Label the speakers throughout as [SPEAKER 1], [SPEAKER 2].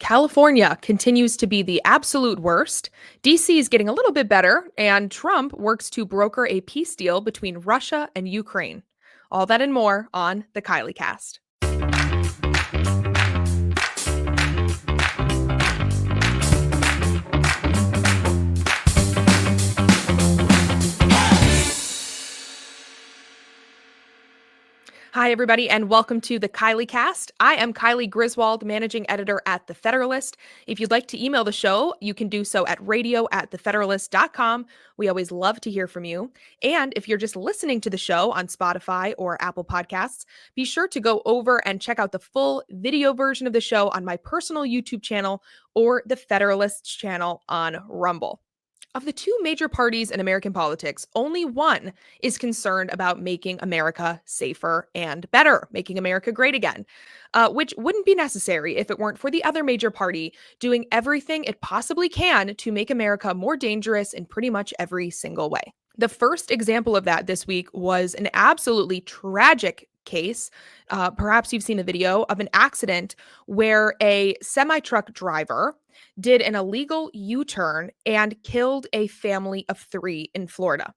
[SPEAKER 1] California continues to be the absolute worst. DC is getting a little bit better, and Trump works to broker a peace deal between Russia and Ukraine. All that and more on the Kylee Cast. Hi, everybody, and welcome to the Kylee Cast. I am Kylee Griswold, Managing Editor at The Federalist. If you'd like to email the show, you can do so at radio@thefederalist.com. We always love to hear from you. And if you're just listening to the show on Spotify or Apple Podcasts, be sure to go over and check out the full video version of the show on my personal YouTube channel or the Federalist channel on Rumble. Of the two major parties in American politics, only one is concerned about making America safer and better, making America great again, which wouldn't be necessary if it weren't for the other major party doing everything it possibly can to make America more dangerous in pretty much every single way. The first example of that this week was an absolutely tragic case. Perhaps you've seen a video of an accident where a semi-truck driver did an illegal U-turn and killed a family of 3 in Florida.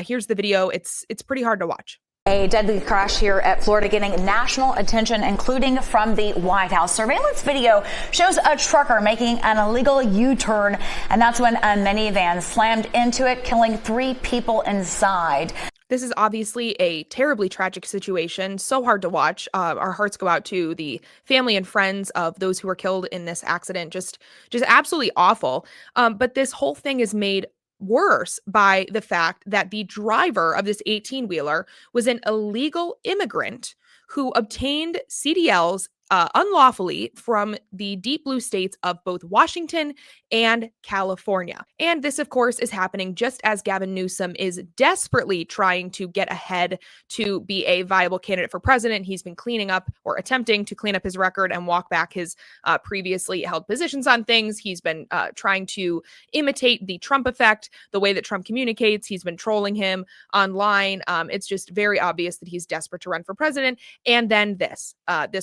[SPEAKER 1] Here's the video. It's pretty hard to watch.
[SPEAKER 2] A deadly crash here at Florida getting national attention, including from the White House. Surveillance video shows a trucker making an illegal U-turn, and that's when a minivan slammed into it, killing 3 people inside.
[SPEAKER 1] This is obviously a terribly tragic situation, so hard to watch. Our hearts go out to the family and friends of those who were killed in this accident. Just absolutely awful. But this whole thing is made worse by the fact that the driver of this 18-wheeler was an illegal immigrant who obtained CDLs unlawfully from the deep blue states of both Washington and California. And this, of course, is happening just as Gavin Newsom is desperately trying to get ahead to be a viable candidate for president. He's been cleaning up or attempting to clean up his record and walk back his previously held positions on things. He's been trying to imitate the Trump effect, the way that Trump communicates. He's been trolling him online. It's just very obvious that he's desperate to run for president. And then this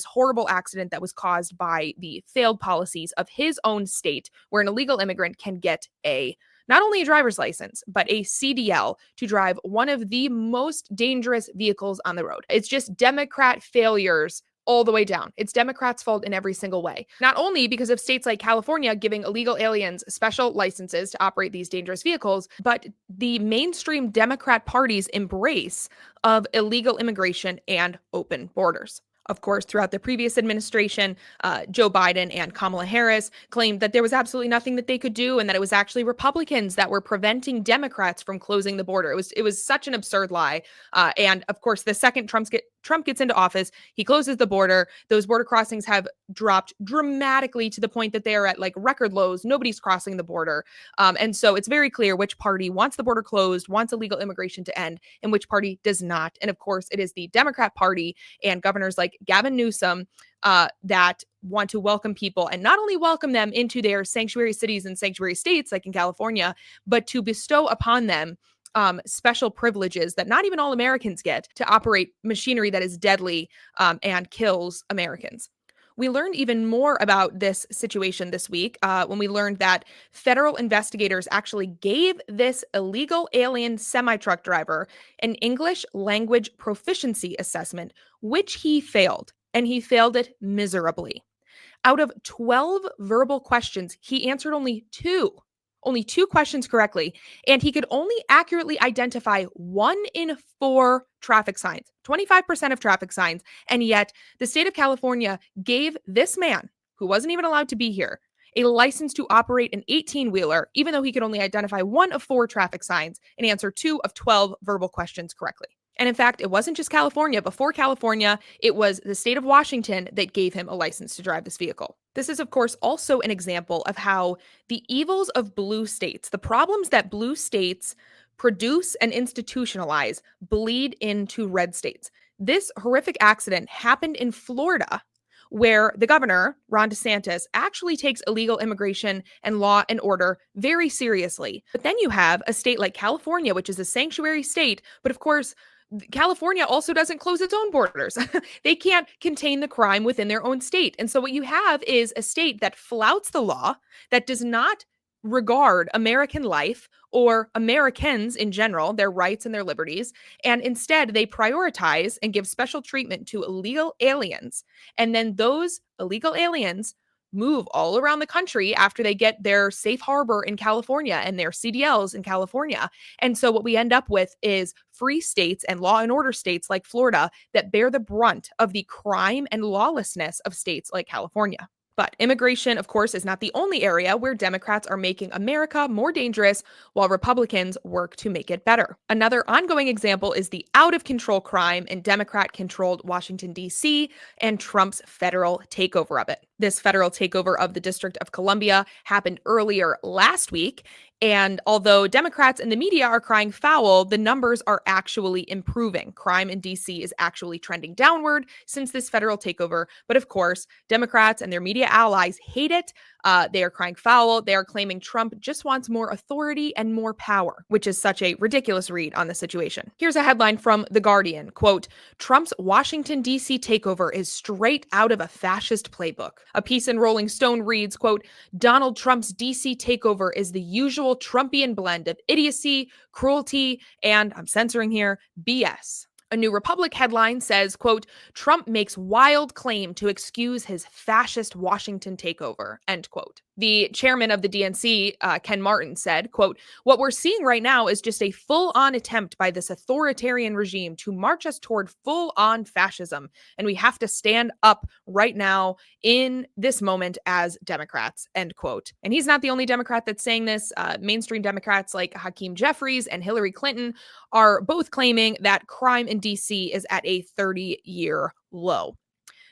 [SPEAKER 1] horrible accident that was caused by the failed policies of his own state, where an illegal immigrant can get not only a driver's license, but a CDL to drive one of the most dangerous vehicles on the road. It's just Democrat failures all the way down. It's Democrats' fault in every single way. Not only because of states like California giving illegal aliens special licenses to operate these dangerous vehicles, but the mainstream Democrat Party's embrace of illegal immigration and open borders. Of course, throughout the previous administration, Joe Biden and Kamala Harris claimed that there was absolutely nothing that they could do and that it was actually Republicans that were preventing Democrats from closing the border. It was such an absurd lie. And of course, the second Trump gets into office, he closes the border. Those border crossings have dropped dramatically to the point that they are at like record lows. Nobody's crossing the border. And so it's very clear which party wants the border closed, wants illegal immigration to end, and which party does not. And of course, it is the Democrat Party and governors like Gavin Newsom that want to welcome people and not only welcome them into their sanctuary cities and sanctuary states like in California, but to bestow upon them special privileges that not even all Americans get to operate machinery that is deadly and kills Americans. We learned even more about this situation this week when we learned that federal investigators actually gave this illegal alien semi-truck driver an English language proficiency assessment, which he failed, and he failed it miserably. Out of 12 verbal questions, he answered only two questions correctly, and he could only accurately identify 1 in 4 traffic signs, 25% of traffic signs, and yet the state of California gave this man, who wasn't even allowed to be here, a license to operate an 18-wheeler, even though he could only identify 1 of 4 traffic signs and answer 2 of 12 verbal questions correctly. And in fact, it wasn't just California. Before California, it was the state of Washington that gave him a license to drive this vehicle. This is, of course, also an example of how the evils of blue states, the problems that blue states produce and institutionalize, bleed into red states. This horrific accident happened in Florida, where the governor, Ron DeSantis, actually takes illegal immigration and law and order very seriously. But then you have a state like California, which is a sanctuary state, but of course, California also doesn't close its own borders. They can't contain the crime within their own state. And so what you have is a state that flouts the law, that does not regard American life or Americans in general, their rights and their liberties, and instead they prioritize and give special treatment to illegal aliens. And then those illegal aliens move all around the country after they get their safe harbor in California and their CDLs in California. And so what we end up with is free states and law and order states like Florida that bear the brunt of the crime and lawlessness of states like California. But immigration, of course, is not the only area where Democrats are making America more dangerous while Republicans work to make it better. Another ongoing example is the out of control crime in Democrat controlled Washington, D.C., and Trump's federal takeover of it. This federal takeover of the District of Columbia happened earlier last week. And although Democrats and the media are crying foul, the numbers are actually improving. Crime in DC is actually trending downward since this federal takeover. But of course, Democrats and their media allies hate it. They are crying foul. They are claiming Trump just wants more authority and more power, which is such a ridiculous read on the situation. Here's a headline from The Guardian, quote, Trump's Washington, D.C. takeover is straight out of a fascist playbook. A piece in Rolling Stone reads, quote, Donald Trump's D.C. takeover is the usual Trumpian blend of idiocy, cruelty, and, I'm censoring here, BS. A New Republic headline says, quote, Trump makes wild claim to excuse his fascist Washington takeover, end quote. The chairman of the DNC, Ken Martin, said, quote, what we're seeing right now is just a full-on attempt by this authoritarian regime to march us toward full-on fascism. And we have to stand up right now in this moment as Democrats, end quote. And he's not the only Democrat that's saying this. Mainstream Democrats like Hakeem Jeffries and Hillary Clinton are both claiming that crime in DC is at a 30-year low.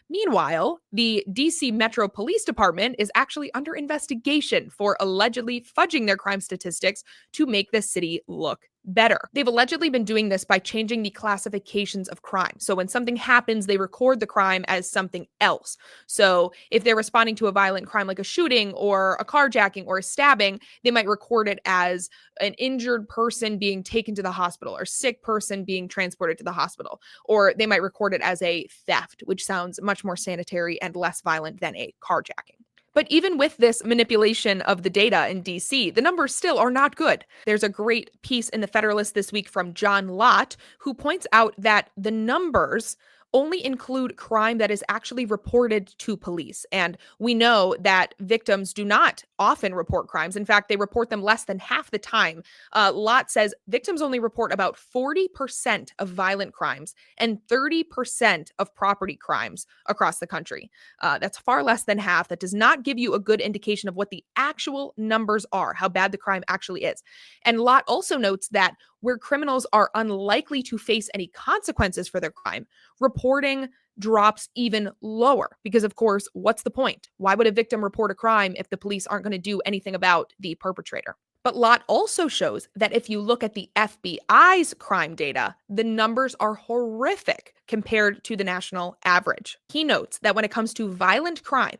[SPEAKER 1] Meanwhile, the DC Metro Police Department is actually under investigation for allegedly fudging their crime statistics to make the city look better. They've allegedly been doing this by changing the classifications of crime. So when something happens, they record the crime as something else. So if they're responding to a violent crime like a shooting or a carjacking or a stabbing, they might record it as an injured person being taken to the hospital or sick person being transported to the hospital. Or they might record it as a theft, which sounds much more sanitary and less violent than a carjacking. But even with this manipulation of the data in DC, the numbers still are not good. There's a great piece in the Federalist this week from John Lott, who points out that the numbers only include crime that is actually reported to police. And we know that victims do not often report crimes. In fact, they report them less than half the time. Lott says victims only report about 40% of violent crimes and 30% of property crimes across the country. That's far less than half. That does not give you a good indication of what the actual numbers are, how bad the crime actually is. And Lott also notes that where criminals are unlikely to face any consequences for their crime, reporting drops even lower because, of course, what's the point? Why would a victim report a crime if the police aren't going to do anything about the perpetrator? But Lott also shows that if you look at the FBI's crime data, the numbers are horrific compared to the national average. He notes that when it comes to violent crime,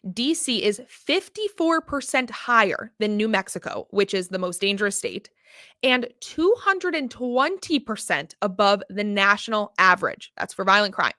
[SPEAKER 1] DC is 54% higher than New Mexico, which is the most dangerous state, and 220% above the national average. That's for violent crime.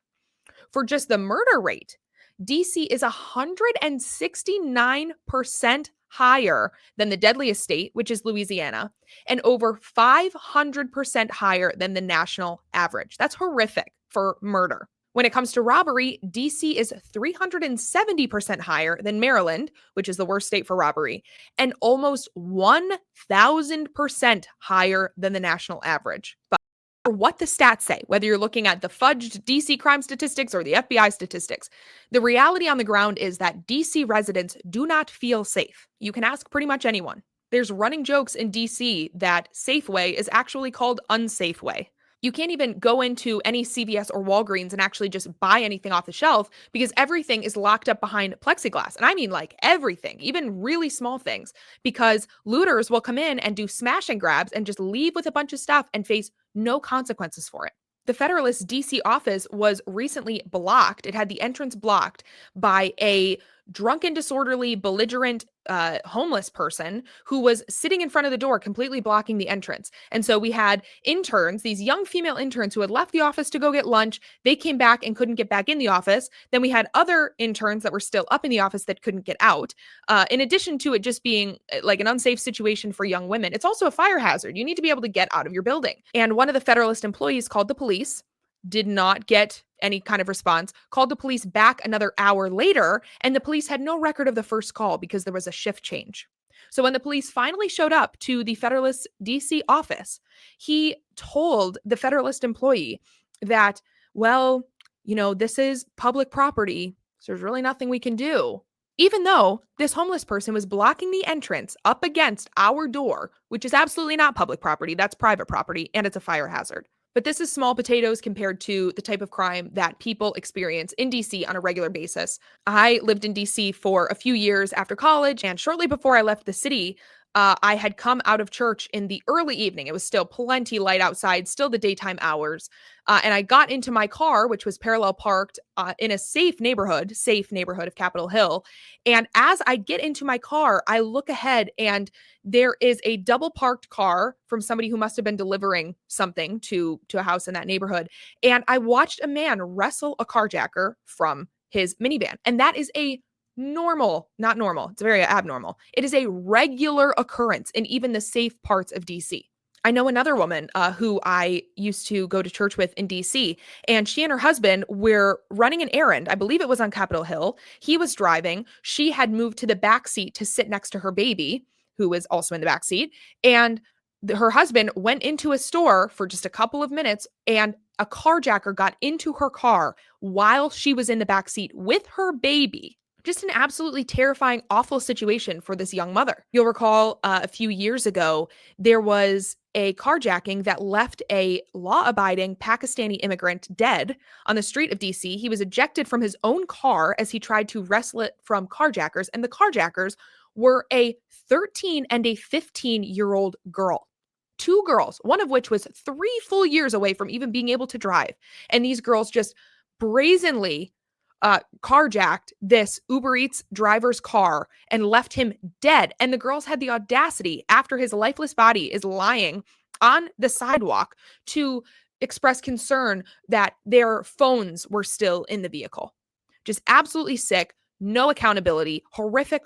[SPEAKER 1] For just the murder rate, DC is 169% higher than the deadliest state, which is Louisiana, and over 500% higher than the national average. That's horrific for murder. When it comes to robbery, DC is 370% higher than Maryland, which is the worst state for robbery, and almost 1,000% higher than the national average. But for what the stats say, whether you're looking at the fudged DC crime statistics or the FBI statistics, the reality on the ground is that DC residents do not feel safe. You can ask pretty much anyone. There's running jokes in DC that Safeway is actually called Unsafe Way. You can't even go into any CVS or Walgreens and actually just buy anything off the shelf because everything is locked up behind plexiglass. And I mean like everything, even really small things, because looters will come in and do smash and grabs and just leave with a bunch of stuff and face no consequences for it. The Federalist DC office was recently blocked. It had the entrance blocked by a drunken, disorderly, belligerent homeless person who was sitting in front of the door, completely blocking the entrance. And so we had interns, these young female interns who had left the office to go get lunch. They came back and couldn't get back in the office. Then we had other interns that were still up in the office that couldn't get out. In addition to it just being like an unsafe situation for young women, it's also a fire hazard. You need to be able to get out of your building. And one of the Federalist employees called the police, did not get any kind of response, called the police back another hour later, and the police had no record of the first call because there was a shift change. So when the police finally showed up to the Federalist DC office, he told the Federalist employee that, well, this is public property, so there's really nothing we can do. Even though this homeless person was blocking the entrance up against our door, which is absolutely not public property, that's private property, and it's a fire hazard. But this is small potatoes compared to the type of crime that people experience in DC on a regular basis. I lived in DC for a few years after college, and shortly before I left the city, I had come out of church in the early evening. It was still plenty light outside, still the daytime hours. And I got into my car, which was parallel parked in a safe neighborhood of Capitol Hill. And as I get into my car, I look ahead and there is a double parked car from somebody who must have been delivering something to a house in that neighborhood. And I watched a man wrestle a carjacker from his minivan. And that is not normal. It's very abnormal. It is a regular occurrence in even the safe parts of DC. I know another woman who I used to go to church with in DC, and she and her husband were running an errand. I believe it was on Capitol Hill. He was driving. She had moved to the back seat to sit next to her baby, who was also in the back seat. And her husband went into a store for just a couple of minutes, and a carjacker got into her car while she was in the back seat with her baby. Just an absolutely terrifying, awful situation for this young mother. You'll recall a few years ago, there was a carjacking that left a law-abiding Pakistani immigrant dead on the street of DC. He was ejected from his own car as he tried to wrestle it from carjackers, and the carjackers were a 13 and a 15-year-old girl. Two girls, one of which was 3 full years away from even being able to drive. And these girls just brazenly carjacked this Uber Eats driver's car and left him dead. And the girls had the audacity, after his lifeless body is lying on the sidewalk, to express concern that their phones were still in the vehicle. Just absolutely sick. No accountability, horrific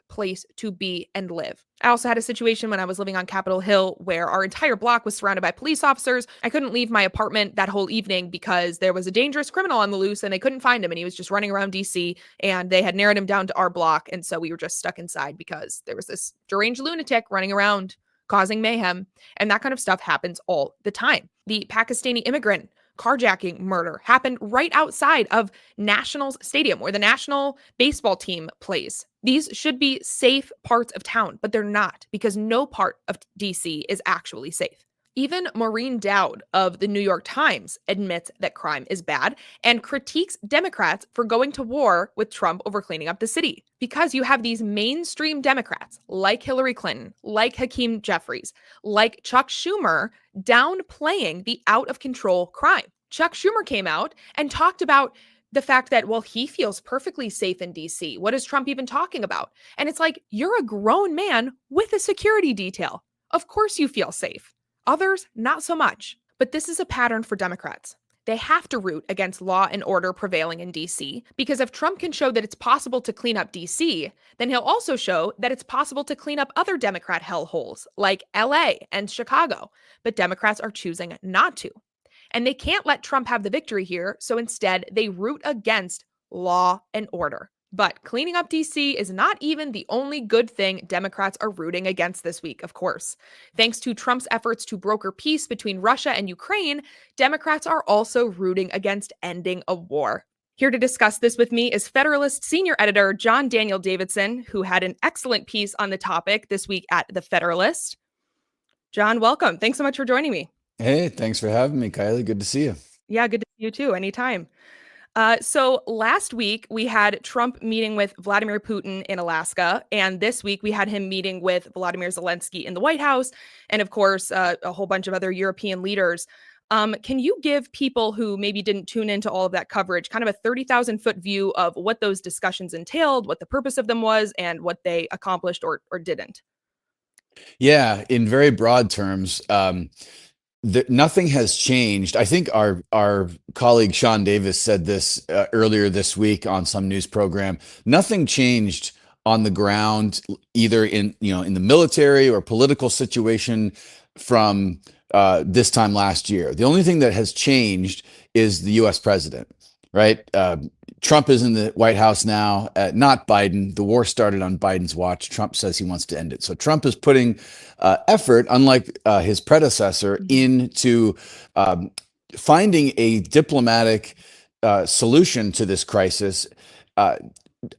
[SPEAKER 1] place to be and live. I also had a situation when I was living on Capitol Hill where our entire block was surrounded by police officers. I couldn't leave my apartment that whole evening because there was a dangerous criminal on the loose and they couldn't find him, and he was just running around DC, and they had narrowed him down to our block. And so we were just stuck inside because there was this deranged lunatic running around causing mayhem, and that kind of stuff happens all the time. The Pakistani immigrant carjacking murder happened right outside of Nationals Stadium, where the national baseball team plays. These should be safe parts of town, but they're not, because no part of DC is actually safe. Even Maureen Dowd of the New York Times admits that crime is bad and critiques Democrats for going to war with Trump over cleaning up the city. Because you have these mainstream Democrats like Hillary Clinton, like Hakeem Jeffries, like Chuck Schumer, downplaying the out-of-control crime. Chuck Schumer came out and talked about the fact that, well, he feels perfectly safe in DC. What is Trump even talking about? And it's like, you're a grown man with a security detail. Of course you feel safe. Others, not so much. But this is a pattern for Democrats. They have to root against law and order prevailing in DC, because if Trump can show that it's possible to clean up DC, then he'll also show that it's possible to clean up other Democrat hellholes like LA and Chicago. But Democrats are choosing not to. And they can't let Trump have the victory here, so instead they root against law and order. But cleaning up DC is not even the only good thing Democrats are rooting against this week, of course. Thanks to Trump's efforts to broker peace between Russia and Ukraine, Democrats are also rooting against ending a war. Here to discuss this with me is Federalist senior editor John Daniel Davidson, who had an excellent piece on the topic this week at the Federalist. John, welcome. Thanks so much for joining me.
[SPEAKER 3] Hey, thanks for having me, Kylie. Good to see you.
[SPEAKER 1] Yeah, good to see you too. Anytime. So last week we had Trump meeting with Vladimir Putin in Alaska, and this week we had him meeting with Volodymyr Zelensky in the White House, and of course, a whole bunch of other European leaders. Can you give people who maybe didn't tune into all of that coverage kind of a 30,000-foot view of what those discussions entailed, what the purpose of them was, and what they accomplished or didn't?
[SPEAKER 3] Yeah, in very broad terms, nothing has changed. I think our colleague Sean Davis said this earlier this week on some news program. Nothing changed on the ground, either in the military or political situation from this time last year. The only thing that has changed is the U.S. president, right? Trump is in the White House now, not Biden. The war started on Biden's watch. Trump says he wants to end it. So Trump is putting effort, unlike his predecessor, into finding a diplomatic solution to this crisis.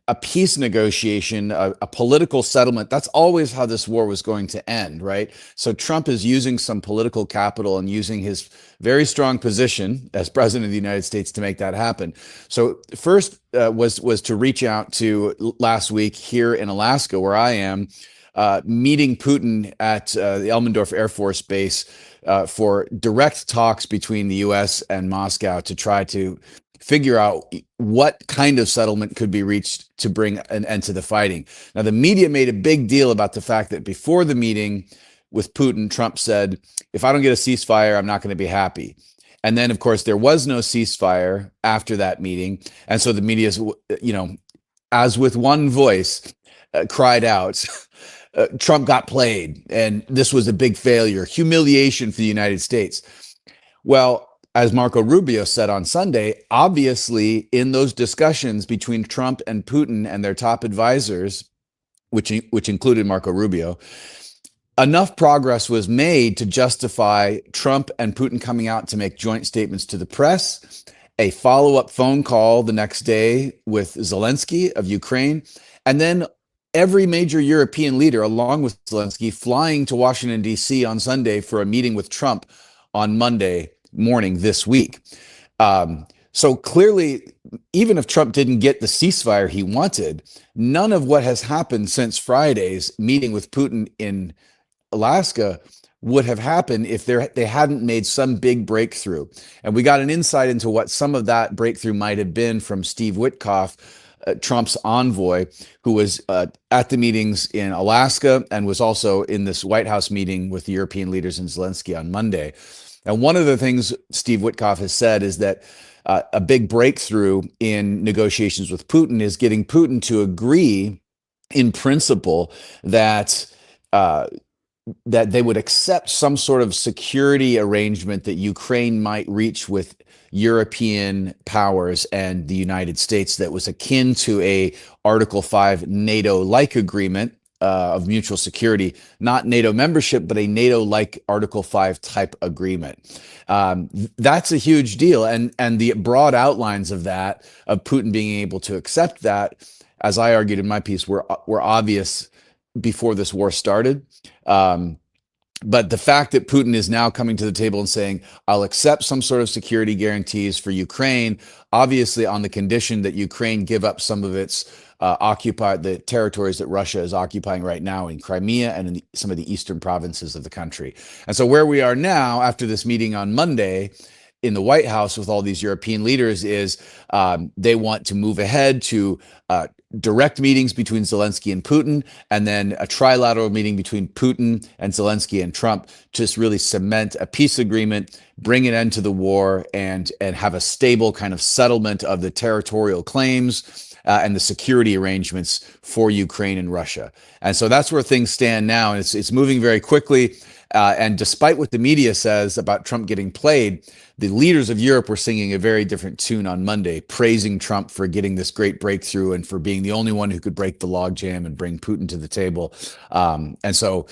[SPEAKER 3] A peace negotiation, a political settlement. That's always how this war was going to end, right? So Trump is using some political capital and using his very strong position as president of the United States to make that happen. So first was to reach out to last week here in Alaska, where I am, meeting Putin at the Elmendorf Air Force Base for direct talks between the U.S. and Moscow to try to figure out what kind of settlement could be reached to bring an end to the fighting. Now, the media made a big deal about the fact that before the meeting with Putin, Trump said, if I don't get a ceasefire, I'm not going to be happy. And then, of course, there was no ceasefire after that meeting. And so the media's, as with one voice, cried out, Trump got played, and this was a big failure, humiliation for the United States. Well, as Marco Rubio said on Sunday, obviously in those discussions between Trump and Putin and their top advisors, which included Marco Rubio, enough progress was made to justify Trump and Putin coming out to make joint statements to the press, a follow-up phone call the next day with Zelensky of Ukraine, and then every major European leader, along with Zelensky, flying to Washington, D.C. on Sunday for a meeting with Trump on Monday morning this week. So clearly, even if Trump didn't get the ceasefire he wanted, none of what has happened since Friday's meeting with Putin in Alaska would have happened if they hadn't made some big breakthrough. And we got an insight into what some of that breakthrough might have been from Steve Witkoff, Trump's envoy, who was at the meetings in Alaska and was also in this White House meeting with the European leaders and Zelensky on Monday. And one of the things Steve Witkoff has said is that a big breakthrough in negotiations with Putin is getting Putin to agree in principle that they would accept some sort of security arrangement that Ukraine might reach with European powers and the United States that was akin to a Article 5 NATO-like agreement of mutual security, not NATO membership, but a NATO-like Article 5 type agreement. That's a huge deal. And the broad outlines of that, of Putin being able to accept that, as I argued in my piece, were obvious before this war started. But the fact that Putin is now coming to the table and saying, I'll accept some sort of security guarantees for Ukraine, obviously on the condition that Ukraine give up some of its the territories that Russia is occupying right now in Crimea and in some of the eastern provinces of the country. And so where we are now after this meeting on Monday in the White House with all these European leaders is they want to move ahead to direct meetings between Zelensky and Putin, and then a trilateral meeting between Putin and Zelensky and Trump to just really cement a peace agreement, bring an end to the war, and have a stable kind of settlement of the territorial claims and the security arrangements for Ukraine and Russia. And so that's where things stand now. And it's moving very quickly. And despite what the media says about Trump getting played, the leaders of Europe were singing a very different tune on Monday, praising Trump for getting this great breakthrough and for being the only one who could break the logjam and bring Putin to the table. And so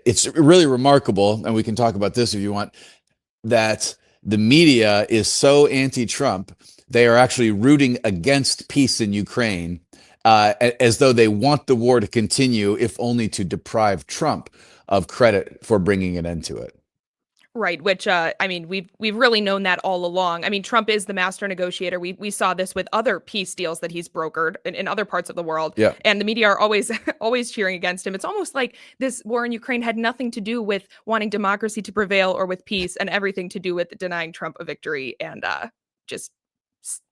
[SPEAKER 3] it's really remarkable, and we can talk about this if you want, that the media is so anti-Trump, they are actually rooting against peace in Ukraine, as though they want the war to continue, if only to deprive Trump of credit for bringing an end to it.
[SPEAKER 1] Right, which I mean, we've really known that all along. I mean, Trump is the master negotiator. We saw this with other peace deals that he's brokered in other parts of the world,
[SPEAKER 3] Yeah.
[SPEAKER 1] and the media are always always cheering against him. It's almost like this war in Ukraine had nothing to do with wanting democracy to prevail or with peace, and everything to do with denying Trump a victory and just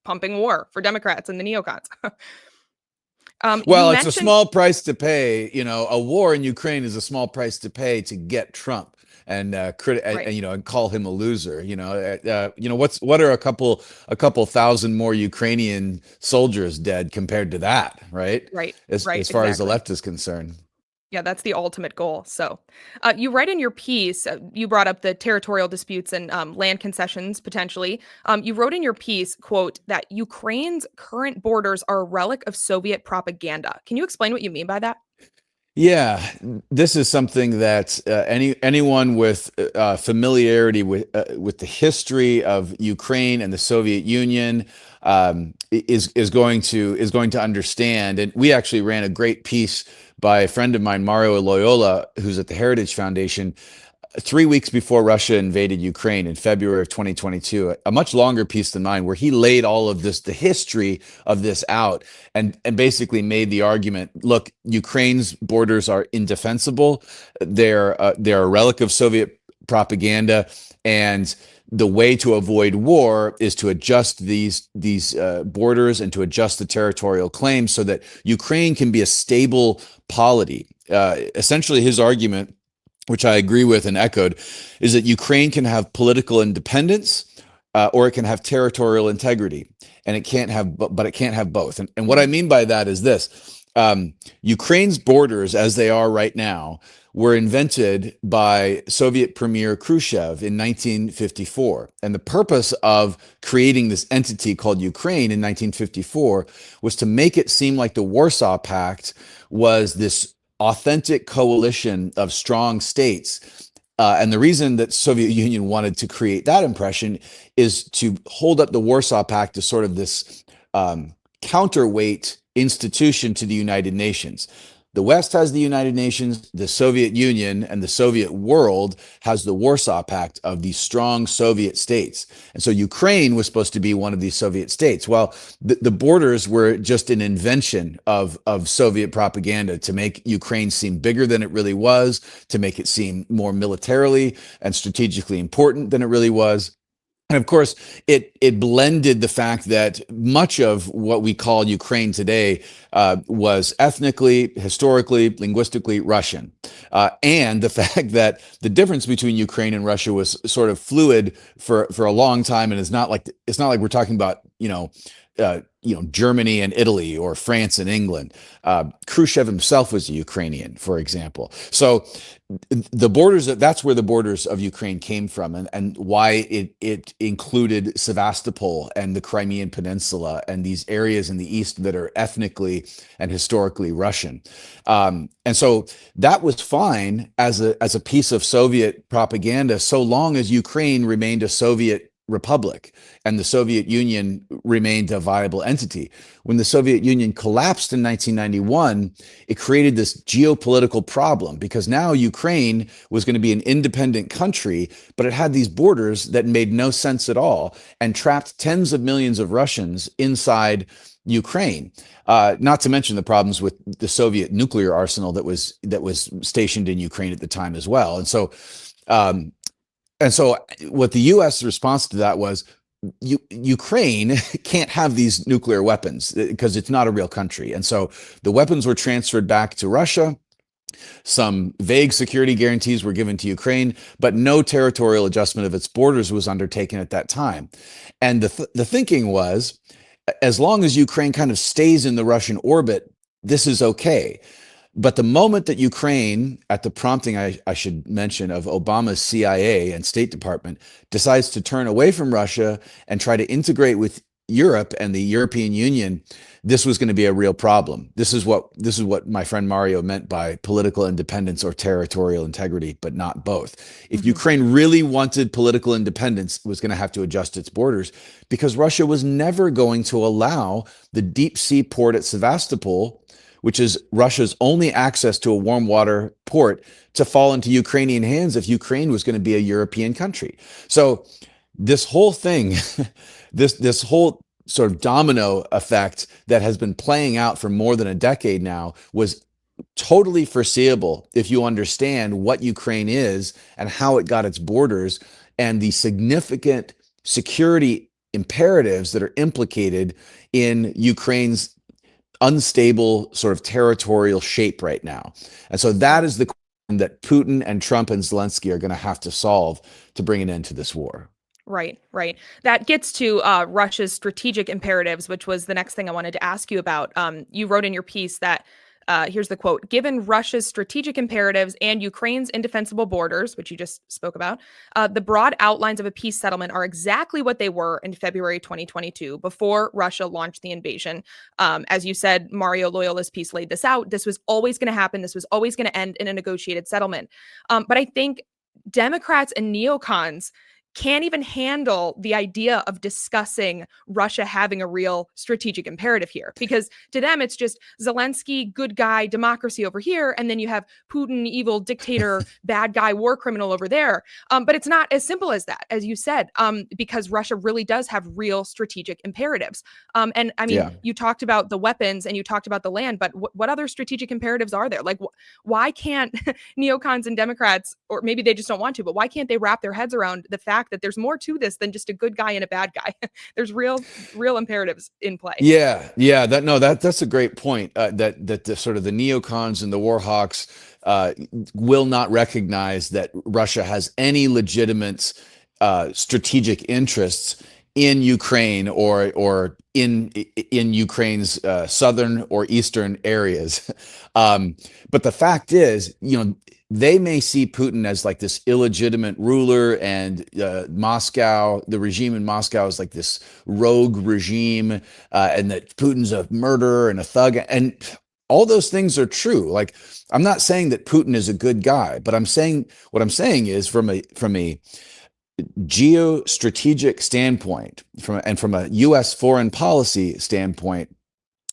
[SPEAKER 1] pumping war for Democrats and the neocons. You
[SPEAKER 3] Well, it's a
[SPEAKER 1] mentioned
[SPEAKER 3] small price to pay. You know, a war in Ukraine is a small price to pay to get Trump and
[SPEAKER 1] right.
[SPEAKER 3] and call him a loser. What are a couple thousand more Ukrainian soldiers dead compared to that, right?
[SPEAKER 1] Right,
[SPEAKER 3] As far as the
[SPEAKER 1] exactly.
[SPEAKER 3] left is concerned.
[SPEAKER 1] Yeah, that's the ultimate goal. So, you write in your piece, you brought up the territorial disputes and land concessions potentially. You wrote in your piece, quote, that Ukraine's current borders are a relic of Soviet propaganda. Can you explain what you mean by that?
[SPEAKER 3] Yeah, this is something that anyone with familiarity with the history of Ukraine and the Soviet Union is going to understand. And we actually ran a great piece by a friend of mine, Mario Loyola, who's at the Heritage Foundation, 3 weeks before Russia invaded Ukraine in February of 2022, a much longer piece than mine, where he laid all of this, the history of this out, and basically made the argument: look, Ukraine's borders are indefensible. They're a relic of Soviet propaganda, and the way to avoid war is to adjust these borders and to adjust the territorial claims so that Ukraine can be a stable polity. Essentially, his argument, which I agree with and echoed, is that Ukraine can have political independence or it can have territorial integrity, and it can't have, but it can't have both. And what I
[SPEAKER 1] Mhm.
[SPEAKER 3] mean by that is this: Ukraine's borders, as they are right now, were invented by Soviet Premier Khrushchev in 1954. And the purpose of creating this entity called Ukraine in 1954 was to make it seem like the Warsaw Pact was this authentic coalition of strong states. And the reason that Soviet Union wanted to create that impression is to hold up the Warsaw Pact as sort of this counterweight institution to the United Nations. The West has the United Nations, the Soviet Union and the Soviet world has the Warsaw Pact of these strong Soviet states. And so Ukraine was supposed to be one of these Soviet states. Well, the borders were just an invention of Soviet propaganda to make Ukraine seem bigger than it really was, to make it seem more militarily and strategically important than it really was. And of course, it blended the fact that much of what we call Ukraine today was ethnically, historically, linguistically Russian, and the fact that the difference between Ukraine and Russia was sort of fluid for a long time, and it's not like we're talking about Germany and Italy or France and England. Khrushchev himself was a Ukrainian, for example. So the borders, that's where the borders of Ukraine came from, and why it included Sevastopol and the Crimean Peninsula and these areas in the east that are ethnically and historically Russian. And so that was fine as a piece of Soviet propaganda, so long as Ukraine remained a Soviet republic and the Soviet Union remained a viable entity. When the Soviet Union collapsed in 1991, it created this geopolitical problem because now Ukraine was going to be an independent country, but it had these borders that made no sense at all and trapped tens of millions of Russians inside Ukraine. Not to mention the problems with the Soviet nuclear arsenal that was stationed in Ukraine at the time as well. And so what the U.S. response to that was, Ukraine can't have these nuclear weapons because it's not a real country. And so the weapons were transferred back to Russia. Some vague security guarantees were given to Ukraine, but no territorial adjustment of its borders was undertaken at that time. And the thinking was, as long as Ukraine kind of stays in the Russian orbit, this is okay. But the moment that Ukraine, at the prompting, I should mention, of Obama's CIA and State Department, decides to turn away from Russia and try to integrate with Europe and the European Union, this was going to be a real problem. This is what my friend Mario meant by political independence or territorial integrity, but not both. If Ukraine really wanted political independence, it was going to have to adjust its borders, because Russia was never going to allow the deep sea port at Sevastopol, which is Russia's only access to a warm water port, to fall into Ukrainian hands if Ukraine was going to be a European country. So this whole thing, this whole sort of domino effect that has been playing out for more than a decade now was totally foreseeable if you understand what Ukraine is and how it got its borders and the significant security imperatives that are implicated in Ukraine's unstable sort of territorial shape right now. And so that is the question that Putin and Trump and Zelensky are going to have to solve to bring an end to this war.
[SPEAKER 1] Right, right. That gets to Russia's strategic imperatives, which was the next thing I wanted to ask you about. You wrote in your piece that, here's the quote, given Russia's strategic imperatives and Ukraine's indefensible borders, which you just spoke about, the broad outlines of a peace settlement are exactly what they were in February 2022, before Russia launched the invasion. As you said, Mario Loyola's piece laid this out. This was always going to happen. This was always going to end in a negotiated settlement. But I think Democrats and neocons can't even handle the idea of discussing Russia having a real strategic imperative here. Because to them, it's just Zelensky, good guy, democracy over here. And then you have Putin, evil dictator, bad guy, war criminal over there. But it's not as simple as that, as you said, because Russia really does have real strategic imperatives. And I mean, you talked about the weapons and you talked about the land, but what other strategic imperatives are there? Like, why can't neocons and Democrats, or maybe they just don't want to, but why can't they wrap their heads around the fact that there's more to this than just a good guy and a bad guy? There's real imperatives in play.
[SPEAKER 3] That's a great point. That the sort of the neocons and the war hawks will not recognize that Russia has any legitimate strategic interests in Ukraine or in Ukraine's southern or eastern areas. But the fact is, they may see Putin as like this illegitimate ruler, and Moscow, the regime in Moscow, is like this rogue regime, and that Putin's a murderer and a thug. And all those things are true. Like, I'm not saying that Putin is a good guy, but what I'm saying is from a geostrategic standpoint, from a U.S. foreign policy standpoint,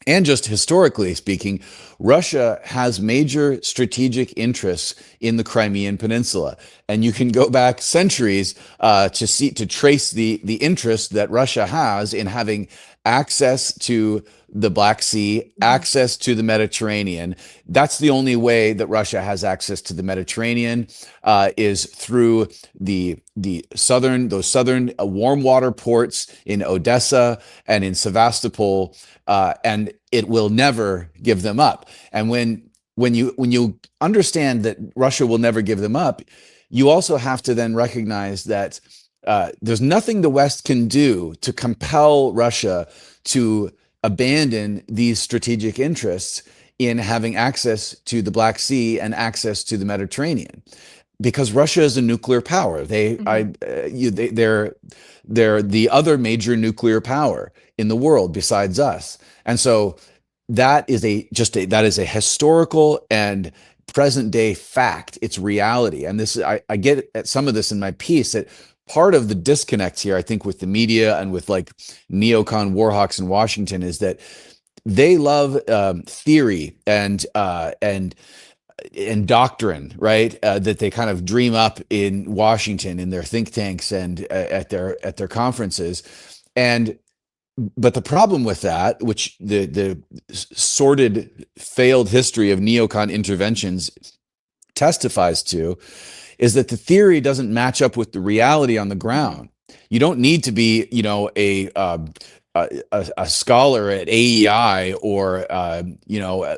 [SPEAKER 3] and just historically speaking, Russia has major strategic interests in the Crimean Peninsula, and you can go back centuries to trace the interest that Russia has in having access to the Black Sea, access to the Mediterranean. That's the only way that Russia has access to the Mediterranean, is through those southern warm water ports in Odessa and in Sevastopol, and it will never give them up. And when you understand that Russia will never give them up, you also have to then recognize that there's nothing the West can do to compel Russia to abandon these strategic interests in having access to the Black Sea and access to the Mediterranean, because Russia is a nuclear power. They're the other major nuclear power in the world besides us, and so that is a historical and present day fact. It's reality, and I get at some of this in my piece, that part of the disconnect here, I think, with the media and with like neocon warhawks in Washington, is that they love theory and doctrine, right? That they kind of dream up in Washington in their think tanks and at their conferences. But the problem with that, which the sordid, failed history of neocon interventions testifies to, is that the theory doesn't match up with the reality on the ground. You don't need to be, a scholar at AEI or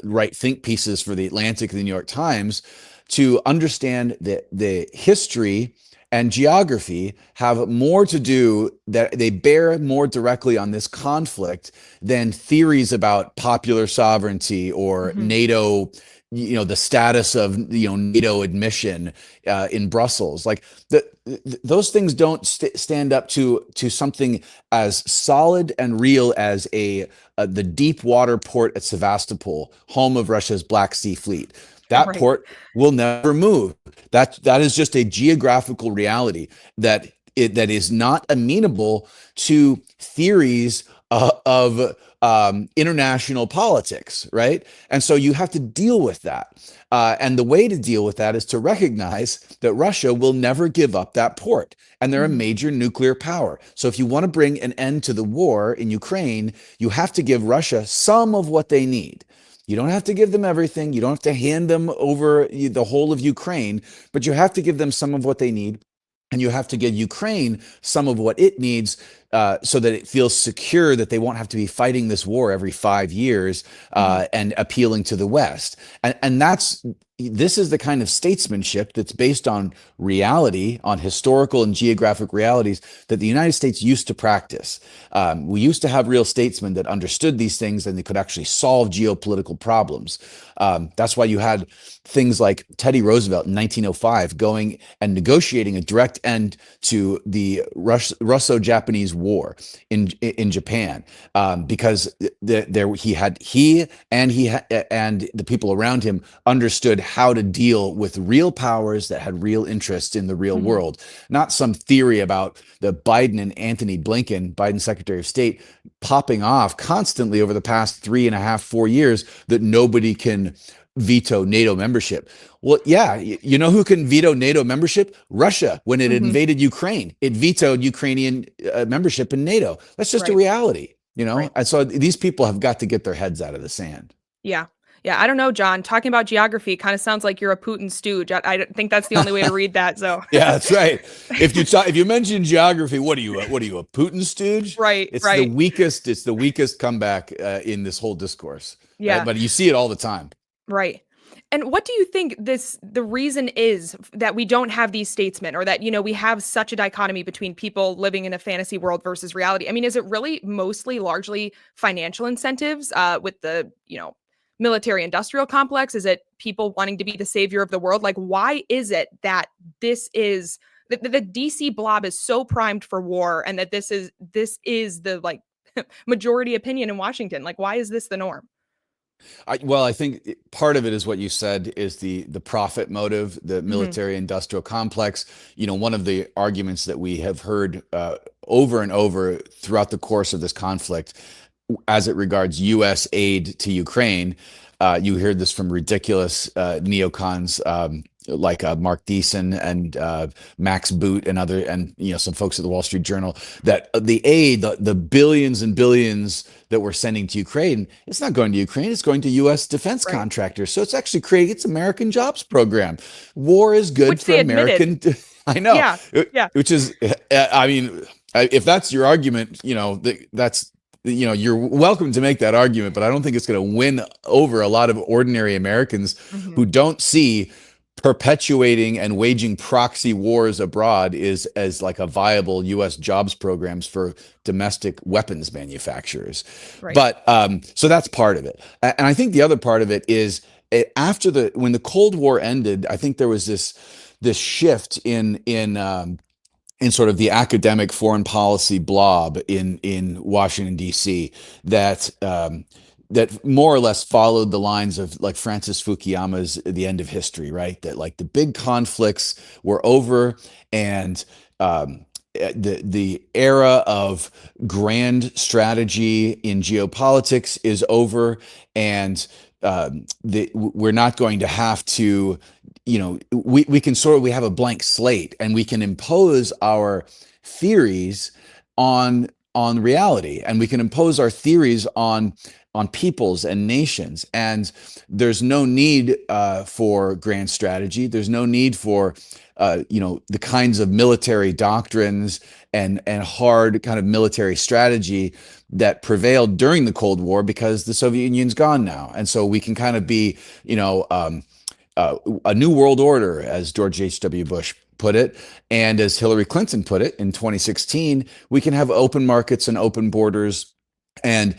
[SPEAKER 3] write think pieces for the Atlantic and the New York Times to understand that the history and geography have more to do, that they bear more directly on this conflict than theories about popular sovereignty or NATO, the status of NATO admission in Brussels. Like those things don't stand up to something as solid and real as the deep water port at Sevastopol, home of Russia's Black Sea Fleet. That port will never move. That is just a geographical reality that is not amenable to theories of international politics, right? And so you have to deal with that. And the way to deal with that is to recognize that Russia will never give up that port. And they're a
[SPEAKER 1] Mhm.
[SPEAKER 3] major nuclear power. So if you want to bring an end to the war in Ukraine, you have to give Russia some of what they need. You don't have to give them everything. You don't have to hand them over the whole of Ukraine, but you have to give them some of what they need. And you have to give Ukraine some of what it needs so that it feels secure that they won't have to be fighting this war every 5 years
[SPEAKER 1] Mhm.
[SPEAKER 3] and appealing to the West. And this is the kind of statesmanship that's based on reality, on historical and geographic realities that the United States used to practice. We used to have real statesmen that understood these things and they could actually solve geopolitical problems. That's why you had things like Teddy Roosevelt in 1905 going and negotiating a direct end to the Russo-Japanese War in Japan, because he and the people around him understood how to deal with real powers that had real interests in the real
[SPEAKER 1] Mhm.
[SPEAKER 3] world, not some theory about the Biden and Anthony Blinken, Biden Secretary of State, popping off constantly over the past 3.5, 4 years that nobody can veto NATO membership. Well, yeah, you know who can veto NATO membership? Russia. When it
[SPEAKER 1] Mhm.
[SPEAKER 3] invaded Ukraine, it vetoed Ukrainian membership in NATO. That's just a
[SPEAKER 1] Right.
[SPEAKER 3] reality, you know?
[SPEAKER 1] Right.
[SPEAKER 3] And so these people have got to get their heads out of the sand.
[SPEAKER 1] Yeah. Yeah, I don't know, John. Talking about geography kind of sounds like you're a Putin stooge. I don't think that's the only way to read that. So,
[SPEAKER 3] Yeah, that's right. If you mention geography, what are you, a Putin stooge?
[SPEAKER 1] right,
[SPEAKER 3] It's the
[SPEAKER 1] right.
[SPEAKER 3] weakest. It's the weakest comeback in this whole discourse, right?
[SPEAKER 1] Yeah,
[SPEAKER 3] But you see it all the time.
[SPEAKER 1] right. And what do you think the reason is that we don't have these statesmen, or that, we have such a dichotomy between people living in a fantasy world versus reality? I mean, is it really mostly largely financial incentives with the, military industrial complex? Is it people wanting to be the savior of the world? Like, why is it that this is the DC blob is so primed for war, and that this is the like majority opinion in Washington? Like, why is this the norm?
[SPEAKER 3] Well, I think part of it is what you said is the profit motive, the
[SPEAKER 1] Hmm.
[SPEAKER 3] military industrial complex. One of the arguments that we have heard over and over throughout the course of this conflict, as it regards U.S. aid to Ukraine, you hear this from ridiculous neocons. Like Mark Deason and Max Boot and some folks at the Wall Street Journal, that the aid, the billions and billions that we're sending to Ukraine, it's not going to Ukraine, it's going to U.S. defense
[SPEAKER 1] Right.
[SPEAKER 3] contractors. So it's actually it's American jobs program. War is good
[SPEAKER 1] Which
[SPEAKER 3] for
[SPEAKER 1] they admitted.
[SPEAKER 3] American. I know,
[SPEAKER 1] Yeah. Yeah.
[SPEAKER 3] which is, I mean, if that's your argument, that's you're welcome to make that argument, but I don't think it's going to win over a lot of ordinary Americans
[SPEAKER 1] Hmm.
[SPEAKER 3] who don't see perpetuating and waging proxy wars abroad is as like a viable U.S. jobs programs for domestic weapons manufacturers.
[SPEAKER 1] Right.
[SPEAKER 3] But so that's part of it, and I think the other part of it is when the Cold War ended, I think there was this shift in sort of the academic foreign policy blob in Washington D.C. that more or less followed the lines of like Francis Fukuyama's The End of History, right? That like the big conflicts were over, and the era of grand strategy in geopolitics is over, and we're not going to have to, we have a blank slate and we can impose our theories on reality, and we can impose our theories on peoples and nations. And there's no need for grand strategy. There's no need for the kinds of military doctrines and hard kind of military strategy that prevailed during the Cold War, because the Soviet Union's gone now. And so we can kind of be, a new world order, as George H.W. Bush put it, and as Hillary Clinton put it in 2016. We can have open markets and open borders, and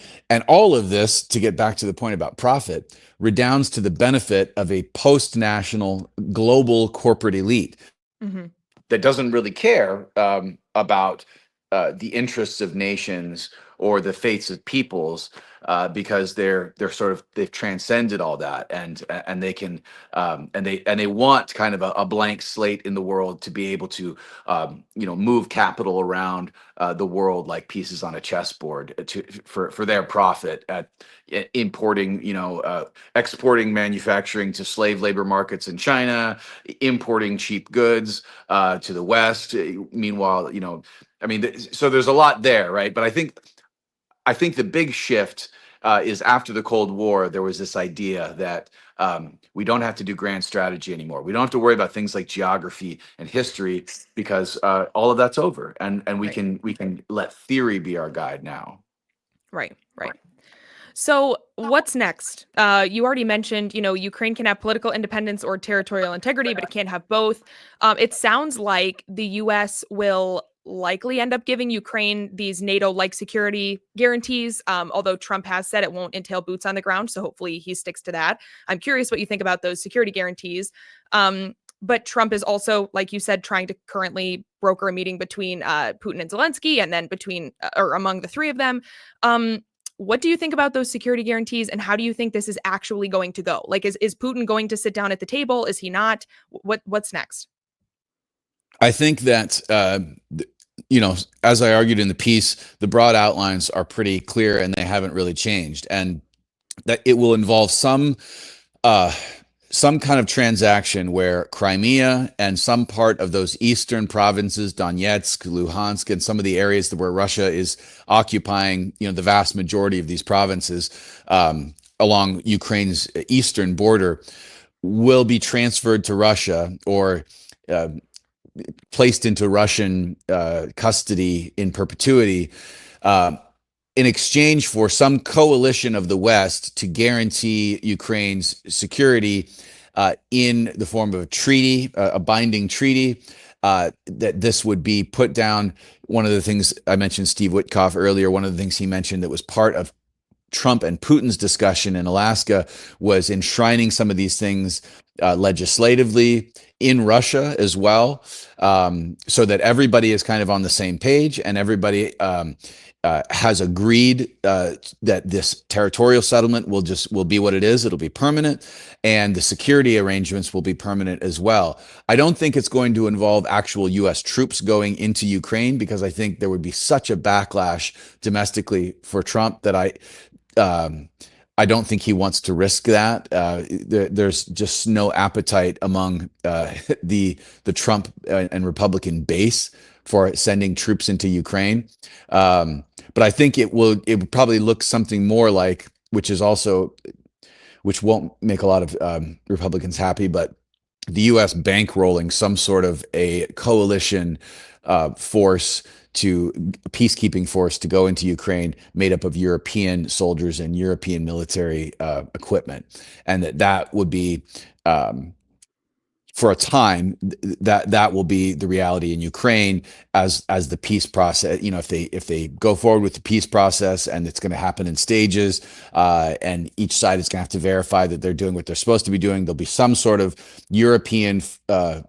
[SPEAKER 3] all of this, to get back to the point about profit, redounds to the benefit of a post-national global corporate elite
[SPEAKER 1] Hmm.
[SPEAKER 3] that doesn't really care about the interests of nations or the fates of peoples, because they've transcended all that, and they can and they want kind of a blank slate in the world to be able to move capital around the world like pieces on a chessboard for their profit at importing, exporting manufacturing to slave labor markets in China, importing cheap goods to the West. Meanwhile, so there's a lot there, right? But I think the big shift is after the Cold War. There was this idea that we don't have to do grand strategy anymore. We don't have to worry about things like geography and history, because all of that's over, and we can let theory be our guide now.
[SPEAKER 1] Right. So what's next? You already mentioned, Ukraine can have political independence or territorial integrity, but it can't have both. It sounds like the U.S. will likely end up giving Ukraine these NATO-like security guarantees, although Trump has said it won't entail boots on the ground. So hopefully he sticks to that. I'm curious what you think about those security guarantees. But Trump is also, like you said, trying to currently broker a meeting between Putin and Zelensky, and then between or among the three of them. What do you think about those security guarantees, and how do you think this is actually going to go? Like, is Putin going to sit down at the table? Is he not? What's next?
[SPEAKER 3] I think that, as I argued in the piece, the broad outlines are pretty clear and they haven't really changed, and that it will involve some kind of transaction where Crimea and some part of those eastern provinces, Donetsk, Luhansk, and some of the areas where Russia is occupying, the vast majority of these provinces along Ukraine's eastern border, will be transferred to Russia or placed into Russian custody in perpetuity, in exchange for some coalition of the West to guarantee Ukraine's security in the form of a treaty, a binding treaty, that this would be put down. One of the things I mentioned, Steve Witkoff earlier, one of the things he mentioned that was part of Trump and Putin's discussion in Alaska was enshrining some of these things legislatively in Russia as well, so that everybody is kind of on the same page, and everybody has agreed that this territorial settlement will be what it is. It'll be permanent, and the security arrangements will be permanent as well. I don't think it's going to involve actual U.S. troops going into Ukraine, because I think there would be such a backlash domestically for Trump that I don't think he wants to risk that. There's just no appetite among the Trump and Republican base for sending troops into Ukraine. But I think it would probably look something more like, which won't make a lot of Republicans happy, but the U.S. bankrolling some sort of a coalition peacekeeping force to go into Ukraine, made up of European soldiers and European military equipment, and that would be, for a time, that will be the reality in Ukraine as the peace process. If they go forward with the peace process, and it's going to happen in stages, and each side is going to have to verify that they're doing what they're supposed to be doing, there'll be some sort of European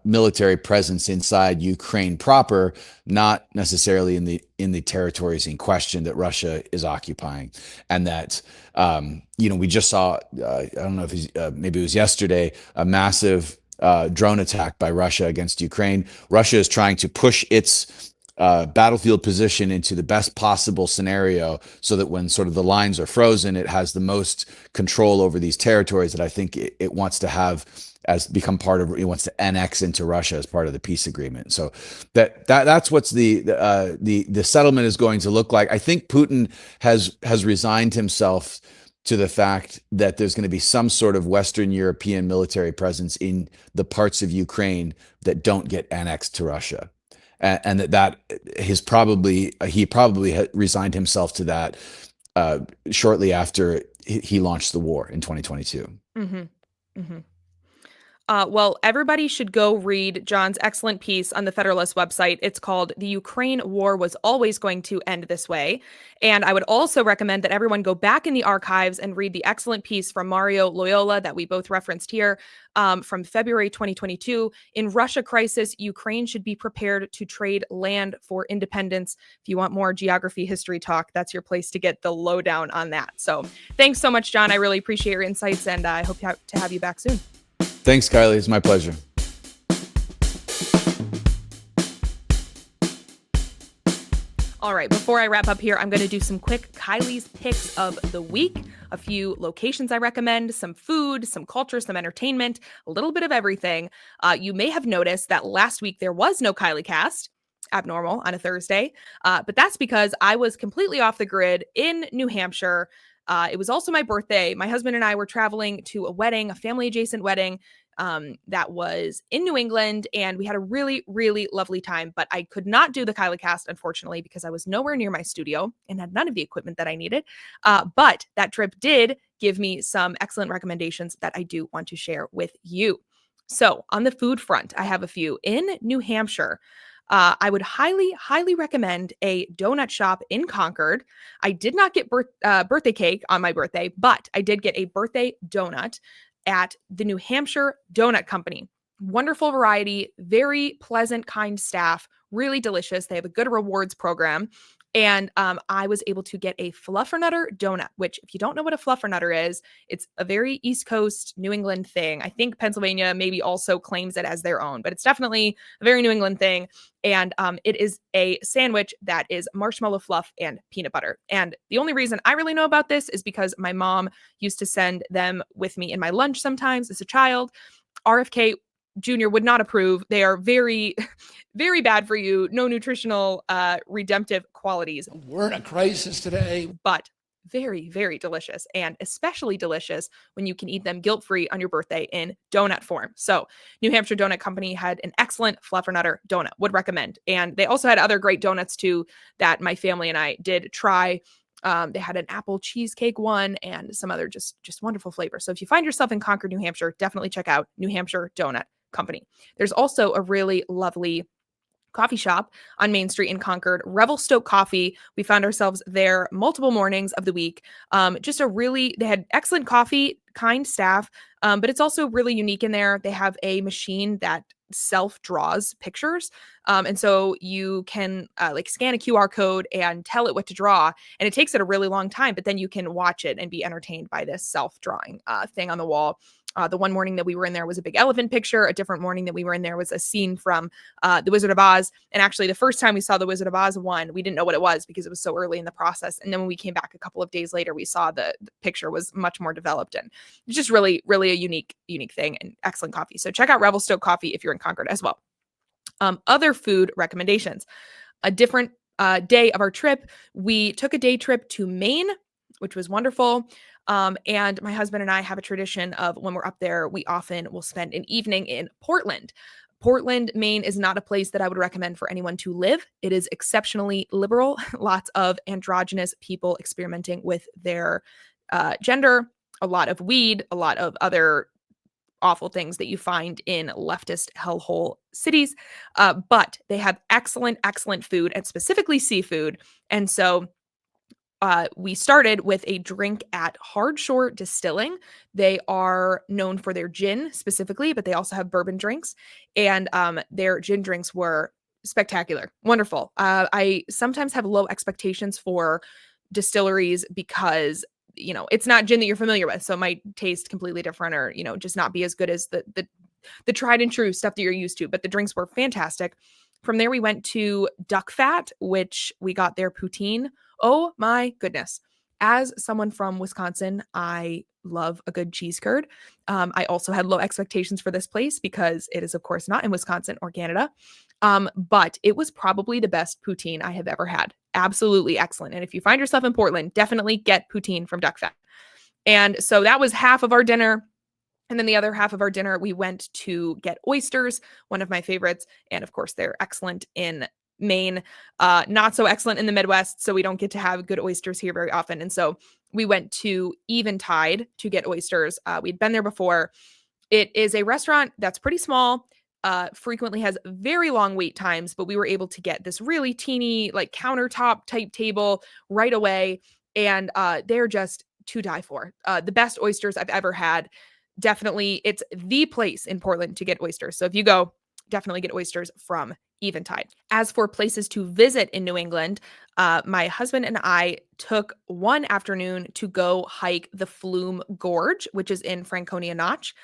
[SPEAKER 3] military presence inside Ukraine proper, not necessarily in the territories in question that Russia is occupying. And that we just saw, I don't know if maybe it was yesterday, a massive drone attack by Russia against Ukraine. Russia is trying to push its battlefield position into the best possible scenario, so that when sort of the lines are frozen, it has the most control over these territories that I think it wants to have as become part of. It wants to annex into Russia as part of the peace agreement. So that's what's the settlement is going to look like. I think Putin has resigned himself to the fact that there's going to be some sort of Western European military presence in the parts of Ukraine that don't get annexed to Russia, and that he probably resigned himself to that shortly after he launched the war in 2022.
[SPEAKER 1] Mm-hmm. Mm-hmm. Well, everybody should go read John's excellent piece on the Federalist website. It's called "The Ukraine War Was Always Going to End This Way." And I would also recommend that everyone go back in the archives and read the excellent piece from Mario Loyola that we both referenced here from February 2022. In Russia crisis, Ukraine should be prepared to trade land for independence. If you want more geography history talk, that's your place to get the lowdown on that. So thanks so much, John. I really appreciate your insights, and I hope to have you back soon.
[SPEAKER 3] Thanks, Kylee. It's my pleasure.
[SPEAKER 1] All right, before I wrap up here, I'm going to do some quick Kylie's picks of the week. A few locations I recommend, some food, some culture, some entertainment, a little bit of everything. You may have noticed that last week there was no Kylee Cast. Abnormal on a Thursday. But that's because I was completely off the grid in New Hampshire. It was also my birthday. My husband and I were traveling to a wedding, a family adjacent wedding that was in New England, and we had a really, really lovely time. But I could not do the Kylee Cast, unfortunately, because I was nowhere near my studio and had none of the equipment that I needed. But that trip did give me some excellent recommendations that I do want to share with you. So on the food front, I have a few. In New Hampshire, I would highly, highly recommend a donut shop in Concord. I did not get birthday cake on my birthday, but I did get a birthday donut at the New Hampshire Donut Company. Wonderful variety, very pleasant, kind staff, really delicious. They have a good rewards program. And I was able to get a fluffernutter donut, which if you don't know what a fluffernutter is, it's a very East Coast New England thing. I think Pennsylvania maybe also claims it as their own, but it's definitely a very New England thing. And it is a sandwich that is marshmallow fluff and peanut butter. And the only reason I really know about this is because my mom used to send them with me in my lunch sometimes as a child. RFK Jr. would not approve. They are very, very bad for you. No nutritional redemptive qualities.
[SPEAKER 4] We're in a crisis today.
[SPEAKER 1] But very, very delicious, and especially delicious when you can eat them guilt-free on your birthday in donut form. So New Hampshire Donut Company had an excellent fluffernutter donut, would recommend. And they also had other great donuts too that my family and I did try. They had an apple cheesecake one and some other just wonderful flavors. So if you find yourself in Concord, New Hampshire, definitely check out New Hampshire Donut Company. There's also a really lovely coffee shop on Main Street in Concord, Revelstoke Coffee. We found ourselves there multiple mornings of the week. They had excellent coffee, kind staff, but it's also really unique in there. They have a machine that self-draws pictures. And so you can scan a QR code and tell it what to draw. And it takes it a really long time, but then you can watch it and be entertained by this self-drawing thing on the wall. The one morning that we were in there was a big elephant picture. A different morning that we were in there was a scene from The Wizard of Oz. And actually, the first time we saw The Wizard of Oz one, we didn't know what it was because it was so early in the process. And then when we came back a couple of days later, we saw the picture was much more developed. And it's just really, really a unique thing and excellent coffee. So check out Revelstoke Coffee if you're in Concord as well. Other food recommendations. A different day of our trip, we took a day trip to Maine, which was wonderful. And my husband and I have a tradition of when we're up there, we often will spend an evening in Portland. Portland, Maine is not a place that I would recommend for anyone to live. It is exceptionally liberal, lots of androgynous people experimenting with their gender, a lot of weed, a lot of other awful things that you find in leftist hellhole cities. But they have excellent, excellent food, and specifically seafood. And so we started with a drink at Hardshore Distilling. They are known for their gin specifically, but they also have bourbon drinks. And their gin drinks were spectacular, wonderful. I sometimes have low expectations for distilleries because, it's not gin that you're familiar with. So it might taste completely different or, just not be as good as the tried and true stuff that you're used to. But the drinks were fantastic. From there, we went to Duck Fat, which we got their poutine. Oh my goodness. As someone from Wisconsin, I love a good cheese curd. I also had low expectations for this place because it is, of course, not in Wisconsin or Canada. But it was probably the best poutine I have ever had. Absolutely excellent. And if you find yourself in Portland, definitely get poutine from Duck Fat. And so that was half of our dinner. And then the other half of our dinner, we went to get oysters, one of my favorites. And of course, they're excellent in Maine, not so excellent in the Midwest. So we don't get to have good oysters here very often. And so we went to Eventide to get oysters. We'd been there before. It is a restaurant that's pretty small, frequently has very long wait times, but we were able to get this really teeny, like countertop type table right away. And they're just to die for. The best oysters I've ever had. Definitely, it's the place in Portland to get oysters. So if you go, definitely get oysters from Eventide. As for places to visit in New England, my husband and I took one afternoon to go hike the Flume Gorge, which is in Franconia Notch.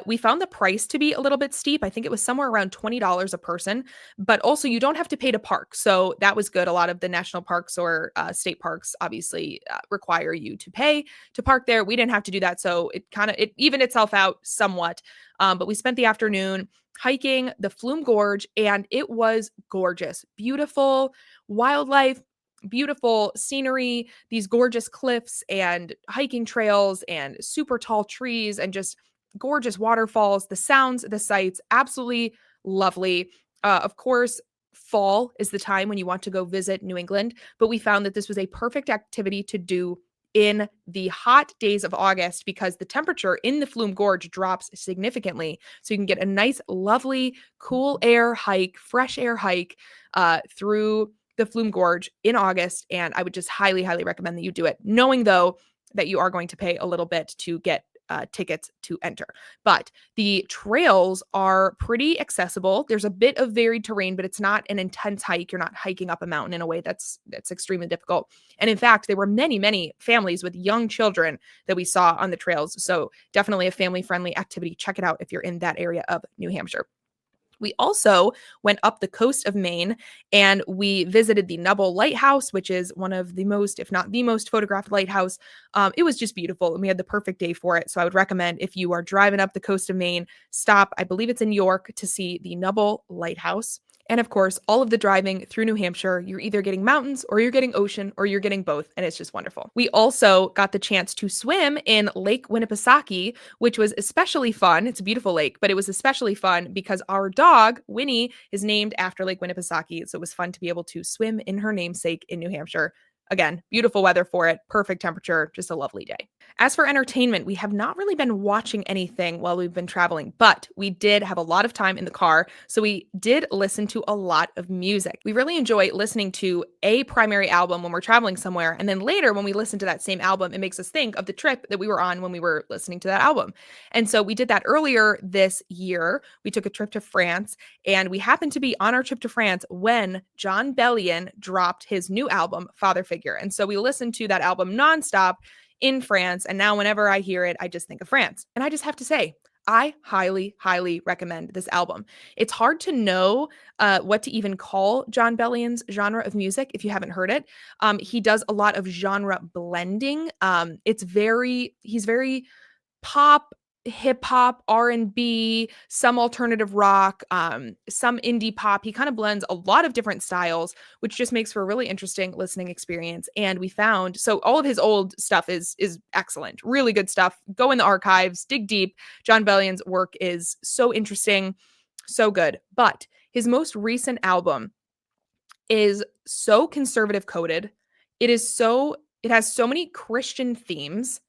[SPEAKER 1] We found the price to be a little bit steep. I think it was somewhere around $20 a person, but also you don't have to pay to park. So that was good. A lot of the national parks or state parks obviously require you to pay to park there. We didn't have to do that. So it evened itself out somewhat. But we spent the afternoon hiking the Flume Gorge, and it was gorgeous. Beautiful wildlife, beautiful scenery, these gorgeous cliffs and hiking trails and super tall trees and just gorgeous waterfalls, the sounds, the sights, absolutely lovely. Of course, fall is the time when you want to go visit New England, but we found that this was a perfect activity to do in the hot days of August because the temperature in the Flume Gorge drops significantly. So you can get a nice, lovely, cool air hike, fresh air hike through the Flume Gorge in August. And I would just highly, highly recommend that you do it, knowing though that you are going to pay a little bit to get tickets to enter. But the trails are pretty accessible. There's a bit of varied terrain, but it's not an intense hike. You're not hiking up a mountain in a way that's extremely difficult. And in fact, there were many, many families with young children that we saw on the trails. So definitely a family-friendly activity. Check it out if you're in that area of New Hampshire. We also went up the coast of Maine and we visited the Nubble Lighthouse, which is one of the most, if not the most photographed lighthouse. It was just beautiful and we had the perfect day for it. So I would recommend if you are driving up the coast of Maine, stop, I believe it's in York, to see the Nubble Lighthouse. And of course, all of the driving through New Hampshire, you're either getting mountains or you're getting ocean or you're getting both. And it's just wonderful. We also got the chance to swim in Lake Winnipesaukee, which was especially fun. It's a beautiful lake, but it was especially fun because our dog, Winnie, is named after Lake Winnipesaukee. So it was fun to be able to swim in her namesake in New Hampshire. Again, beautiful weather for it, perfect temperature, just a lovely day. As for entertainment, we have not really been watching anything while we've been traveling, but we did have a lot of time in the car, so we did listen to a lot of music. We really enjoy listening to a primary album when we're traveling somewhere, and then later when we listen to that same album, it makes us think of the trip that we were on when we were listening to that album. And so we did that earlier this year. We took a trip to France, and we happened to be on our trip to France when Jon Bellion dropped his new album, Father Figure. And so we listened to that album nonstop in France. And now whenever I hear it, I just think of France. And I just have to say, I highly, highly recommend this album. It's hard to know what to even call Jon Bellion's genre of music if you haven't heard it. He does a lot of genre blending. He's very pop, hip hop, R&B, some alternative rock, some indie pop. He kind of blends a lot of different styles, which just makes for a really interesting listening experience. And we found, so all of his old stuff is excellent, really good stuff. Go in the archives, dig deep. Jon Bellion's work is so interesting, so good. But his most recent album is so conservative coded. It has so many Christian themes.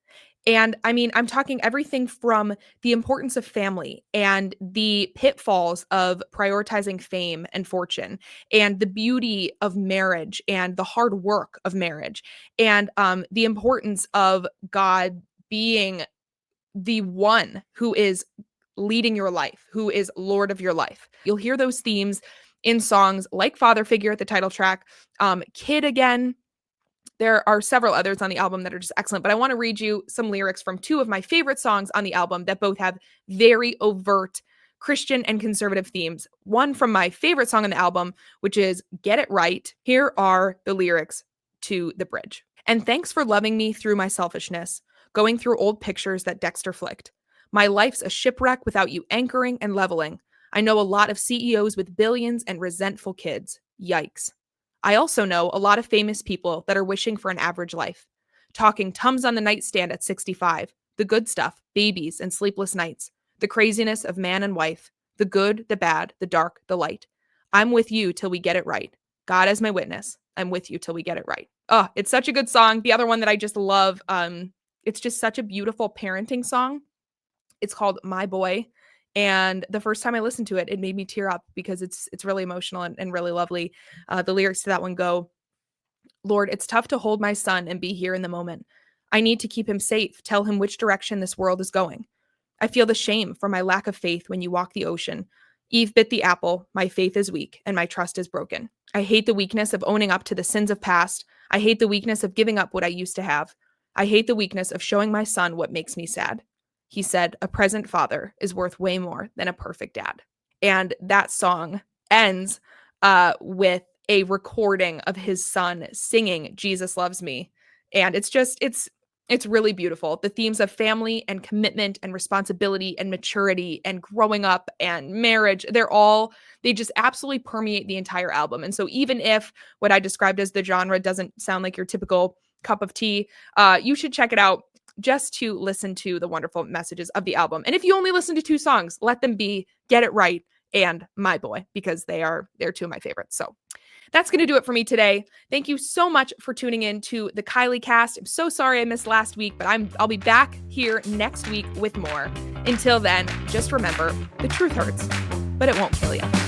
[SPEAKER 1] And I mean, I'm talking everything from the importance of family and the pitfalls of prioritizing fame and fortune and the beauty of marriage and the hard work of marriage and the importance of God being the one who is leading your life, who is Lord of your life. You'll hear those themes in songs like Father Figure, the title track, Kid Again. There are several others on the album that are just excellent, but I want to read you some lyrics from two of my favorite songs on the album that both have very overt Christian and conservative themes. One from my favorite song on the album, which is Get It Right. Here are the lyrics to the bridge. And thanks for loving me through my selfishness, going through old pictures that Dexter flicked. My life's a shipwreck without you anchoring and leveling. I know a lot of CEOs with billions and resentful kids. Yikes. I also know a lot of famous people that are wishing for an average life, talking Tums on the nightstand at 65, the good stuff, babies and sleepless nights, the craziness of man and wife, the good, the bad, the dark, the light. I'm with you till we get it right. God as my witness, I'm with you till we get it right. Oh, it's such a good song. The other one that I just love, it's just such a beautiful parenting song. It's called My Boy. And the first time I listened to it, it made me tear up because it's really emotional and really lovely. The lyrics to that one go, Lord, it's tough to hold my son and be here in the moment. I need to keep him safe, tell him which direction this world is going. I feel the shame for my lack of faith when you walk the ocean. Eve bit the apple, my faith is weak, and my trust is broken. I hate the weakness of owning up to the sins of past. I hate the weakness of giving up what I used to have. I hate the weakness of showing my son what makes me sad. He said, a present father is worth way more than a perfect dad. And that song ends with a recording of his son singing Jesus Loves Me. And it's really beautiful. The themes of family and commitment and responsibility and maturity and growing up and marriage, they just absolutely permeate the entire album. And so even if what I described as the genre doesn't sound like your typical cup of tea, you should check it out just to listen to the wonderful messages of the album. And if you only listen to 2 songs, let them be Get It Right and My Boy, because they're 2 of my favorites. So that's going to do it for me today. Thank you so much for tuning in to the Kylee Cast. I'm so sorry I missed last week, but I'll be back here next week with more. Until then, just remember, the truth hurts, but it won't kill you.